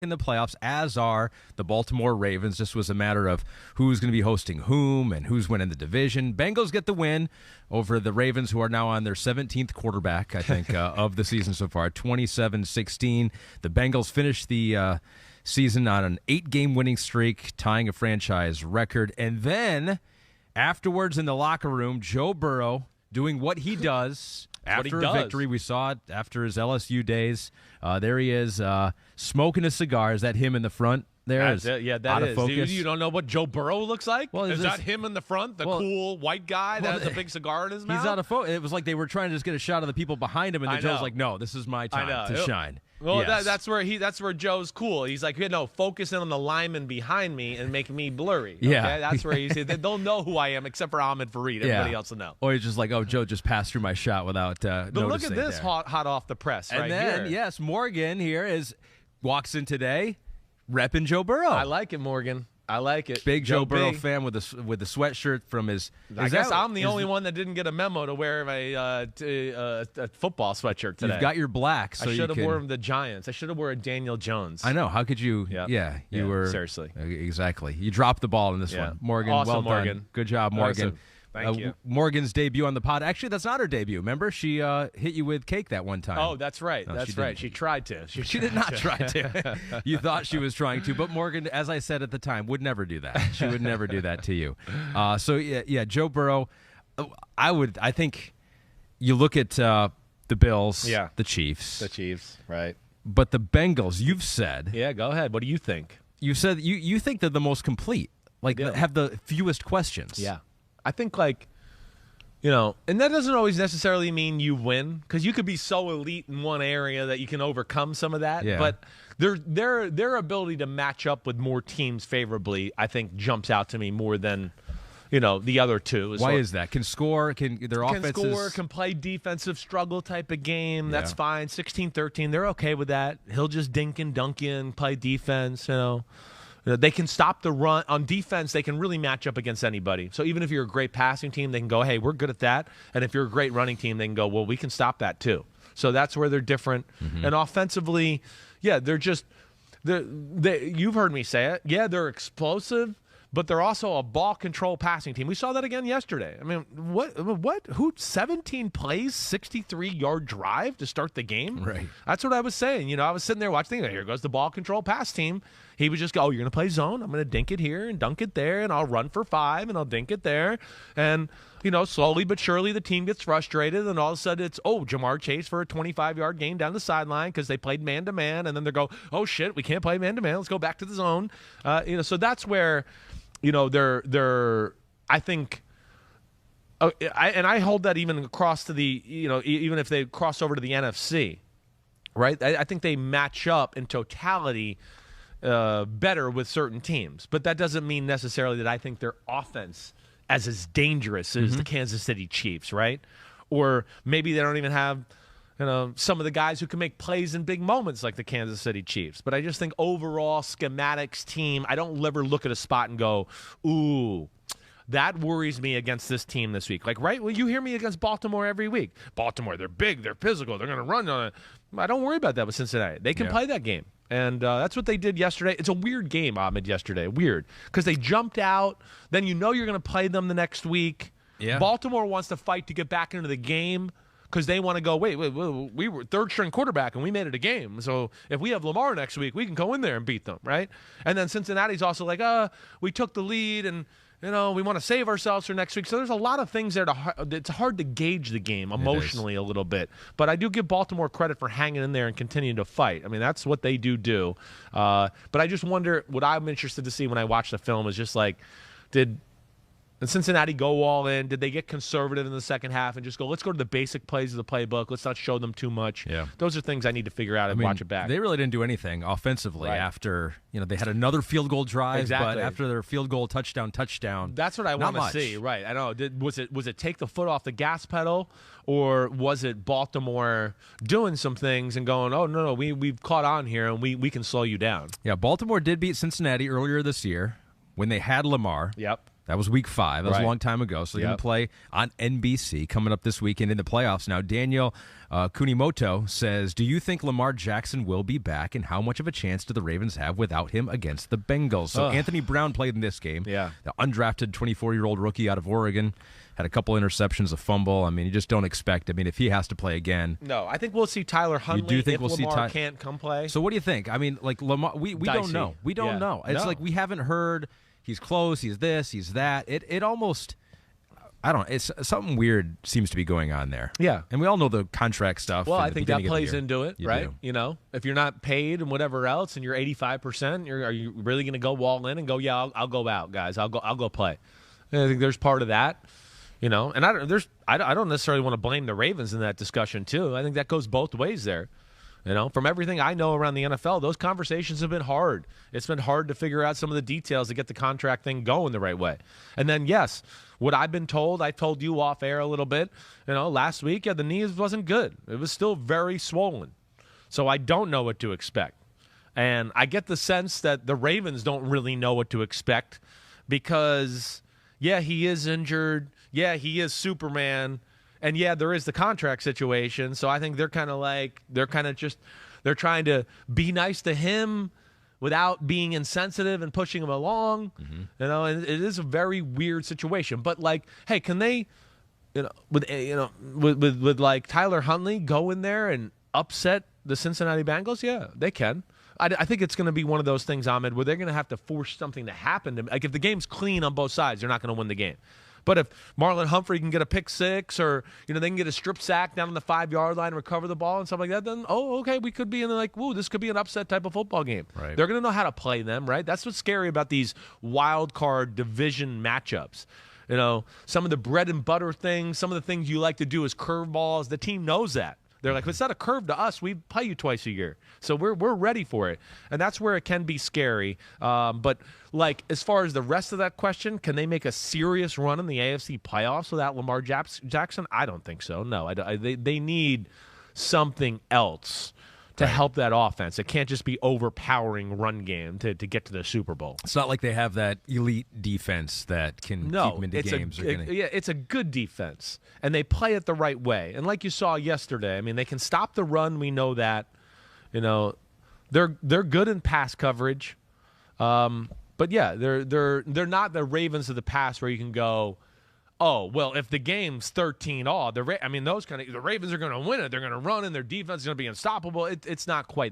in the playoffs, as are the Baltimore Ravens. This was a matter of who's going to be hosting whom and who's winning the division. Bengals get the win over the Ravens, who are now on their 17th quarterback, I think, of the season so far, 27-16. The Bengals finished the season on an 8-game winning streak, tying a franchise record. And then afterwards in the locker room, Joe Burrow doing what he does after a victory. We saw it after his LSU days. There he is smoking a cigar. Is that him in the front there? Yeah, that out is. of focus? You don't know what Joe Burrow looks like? Well, is that him in the front, the cool white guy that has a big cigar in his mouth? He's out of focus. It was like they were trying to just get a shot of the people behind him, and Joe's like, no, this is my time to shine. Well, yes. that's where Joe's cool. He's like, focus in on the lineman behind me and make me blurry. Okay? Yeah. That's where he's. They'll know who I am except for Ahmed Fareed. Everybody else will know. Or he's just like, oh, Joe just passed through my shot without noticing. But look at this hot off the press and right then, here. yes, Morgan here walks in today repping Joe Burrow. I like it, Morgan. I like it. Big Joe Burrow fan with the sweatshirt from his. I guess I'm the only one that didn't get a memo to wear a football sweatshirt today. You've got your black. So I should have worn the Giants. I should have worn a Daniel Jones. I know. How could you? Yep. Yeah, you were seriously. Exactly. You dropped the ball in this one, Morgan. Awesome, well done. Morgan. Good job, Morgan. Awesome. Thank you. Morgan's debut on the pod. Actually, that's not her debut. Remember, she hit you with cake that one time. Oh, that's right. No, that's right. She tried to. She did not try to. You thought she was trying to, but Morgan, as I said at the time, would never do that. She would never do that to you. So yeah, Joe Burrow. I think you look at the Bills, the Chiefs, right? But the Bengals, you've said. Yeah, go ahead. What do you think? You said you think they're the most complete, have the fewest questions. Yeah. I think and that doesn't always necessarily mean you win, because you could be so elite in one area that you can overcome some of that. Yeah. But their ability to match up with more teams favorably, I think, jumps out to me more than the other two. Why is that? Can score? Their offense score? Can play defensive struggle type of game? That's fine. 16-13, they're okay with that. He'll just dink and dunk in, play defense. They can stop the run. On defense, they can really match up against anybody. So even if you're a great passing team, they can go, hey, we're good at that. And if you're a great running team, they can go, well, we can stop that too. So that's where they're different. Mm-hmm. And offensively, they're just – you've heard me say it. Yeah, they're explosive, but they're also a ball control passing team. We saw that again yesterday. I mean, who 17 plays, 63-yard drive to start the game? Right. That's what I was saying. I was sitting there watching, here goes the ball control pass team. He would just go, you're going to play zone. I'm going to dink it here and dunk it there, and I'll run for 5, and I'll dink it there. And, slowly but surely the team gets frustrated, and all of a sudden it's, Jamar Chase for a 25-yard gain down the sideline because they played man-to-man, and then they go, oh, shit, we can't play man-to-man. Let's go back to the zone. So that's where, they're I think I hold that even across to the, even if they cross over to the NFC, right? I think they match up in totality better with certain teams. But that doesn't mean necessarily that I think their offense as dangerous as the Kansas City Chiefs, right? Or maybe they don't even have some of the guys who can make plays in big moments like the Kansas City Chiefs. But I just think overall schematics team, I don't ever look at a spot and go, ooh, that worries me against this team this week. Right? Well, you hear me against Baltimore every week. Baltimore, they're big, they're physical, they're going to run on it. I don't worry about that with Cincinnati. They can play that game. And that's what they did yesterday. It's a weird game, Ahmed, yesterday. Weird. Because they jumped out. Then you're going to play them the next week. Yeah. Baltimore wants to fight to get back into the game because they want to go, wait, we were third-string quarterback, and we made it a game. So if we have Lamar next week, we can go in there and beat them, right? And then Cincinnati's also like, we took the lead, and we want to save ourselves for next week. So there's a lot of things there. It's hard to gauge the game emotionally a little bit. But I do give Baltimore credit for hanging in there and continuing to fight. I mean, that's what they do. But I just wonder, what I'm interested to see when I watch the film is just like, did Cincinnati go all in? Did they get conservative in the second half and just go, let's go to the basic plays of the playbook. Let's not show them too much. Yeah. Those are things I need to figure out and watch it back. They really didn't do anything offensively after, they had another field goal drive, but after their field goal touchdown. That's what I want to see. Right. I know. Was it take the foot off the gas pedal, or was it Baltimore doing some things and going, oh, no, we've caught on here and we can slow you down? Yeah, Baltimore did beat Cincinnati earlier this year when they had Lamar. Yep. That was week 5. That was a long time ago. So they're going to play on NBC coming up this weekend in the playoffs. Now, Daniel Kunimoto says, do you think Lamar Jackson will be back, and how much of a chance do the Ravens have without him against the Bengals? So Anthony Brown played in this game. Yeah. The undrafted 24-year-old rookie out of Oregon. Had a couple interceptions, a fumble. I mean, you just don't expect. I mean, if he has to play again. No, I think we'll see Tyler Huntley. You do think if we'll Lamar see can't come play? So what do you think? I mean, like Lamar, we don't know. We don't know. It's like we haven't heard he's close, he's this, he's that. It almost, I don't know. It's something weird seems to be going on there. Yeah. And we all know the contract stuff. Well, I think that plays into it, right? Do. You know, if you're not paid and whatever else, and you're 85%, are you really going to go all in and go, yeah, I'll go out, guys. I'll go play. And I think there's part of that. You know, and I don't necessarily want to blame the Ravens in that discussion too. I think that goes both ways there. You know, from everything I know around the NFL, those conversations have been hard. It's been hard to figure out some of the details to get the contract thing going the right way. And then, yes, what I've been told, I told you off air a little bit. You know, last week, the knee wasn't good. It was still very swollen. So I don't know what to expect. And I get the sense that the Ravens don't really know what to expect because, yeah, he is injured. Yeah, he is Superman. And, yeah, there is the contract situation. So I think they're trying to be nice to him without being insensitive and pushing him along. Mm-hmm. You know, and it is a very weird situation. But, like, hey, can they, with like Tyler Huntley go in there and upset the Cincinnati Bengals? Yeah, they can. I think it's going to be one of those things, Ahmed, where they're going to have to force something to happen. Like, if the game's clean on both sides, they're not going to win the game. But if Marlon Humphrey can get a pick six, or they can get a strip sack down on the 5-yard line and recover the ball and stuff like that, then okay, we could be in this could be an upset type of football game. Right. They're going to know how to play them, right? That's what's scary about these wild card division matchups. You know, some of the bread and butter things, some of the things you like to do as curveballs. The team knows that. They're like, if it's not a curve to us, we play you twice a year. So we're ready for it. And that's where it can be scary. But, like, as far as the rest of that question, can they make a serious run in the AFC playoffs without Lamar Jackson? I don't think so. No, they need something else to help that offense. It can't just be overpowering run game to get to the Super Bowl. It's not like they have that elite defense that can keep them into games. It's a good defense, and they play it the right way. And like you saw yesterday, I mean, they can stop the run. We know that. You know, they're good in pass coverage. But yeah, they're not the Ravens of the past where you can go, oh, well, if the game's 13-all, the Ravens are going to win it. They're going to run, and their defense is going to be unstoppable. It's not quite that.